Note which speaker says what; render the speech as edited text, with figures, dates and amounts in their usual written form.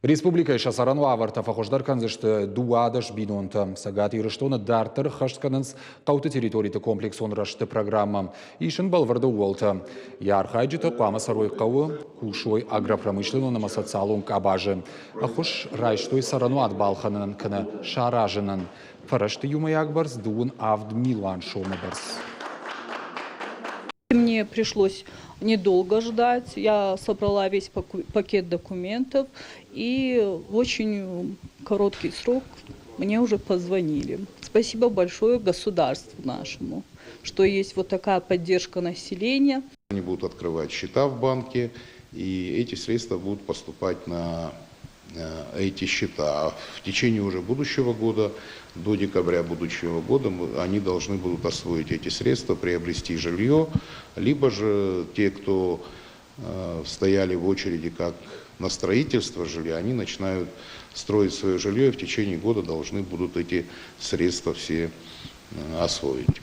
Speaker 1: Республика шасаран аварта фахождар канзышты дуадаш бидонта. Сагати рыштоны дартыр хаштканынс қауты территорийты комплекс онрашты программа. Ишін балварды уолта. Ярхайджиты қуама сарой қауы кушой агропромышленным социалун кабажы. Ахуш райштой сарану адбалханын кіні шаражынын. Фарашты юмаякбарс дуын авд Милан шомабарс.
Speaker 2: Мне пришлось недолго ждать. Я собрала весь пакет документов, и в очень короткий срок мне уже позвонили. Спасибо большое государству нашему, что есть вот такая поддержка населения.
Speaker 3: Они будут открывать счета в банке, и эти средства будут поступать на эти счета. В течение уже будущего года, до декабря будущего года, они должны будут освоить эти средства, приобрести жилье, либо же те, кто стояли в очереди как на строительство жилья, они начинают строить свое жилье, и в течение года должны будут эти средства все освоить.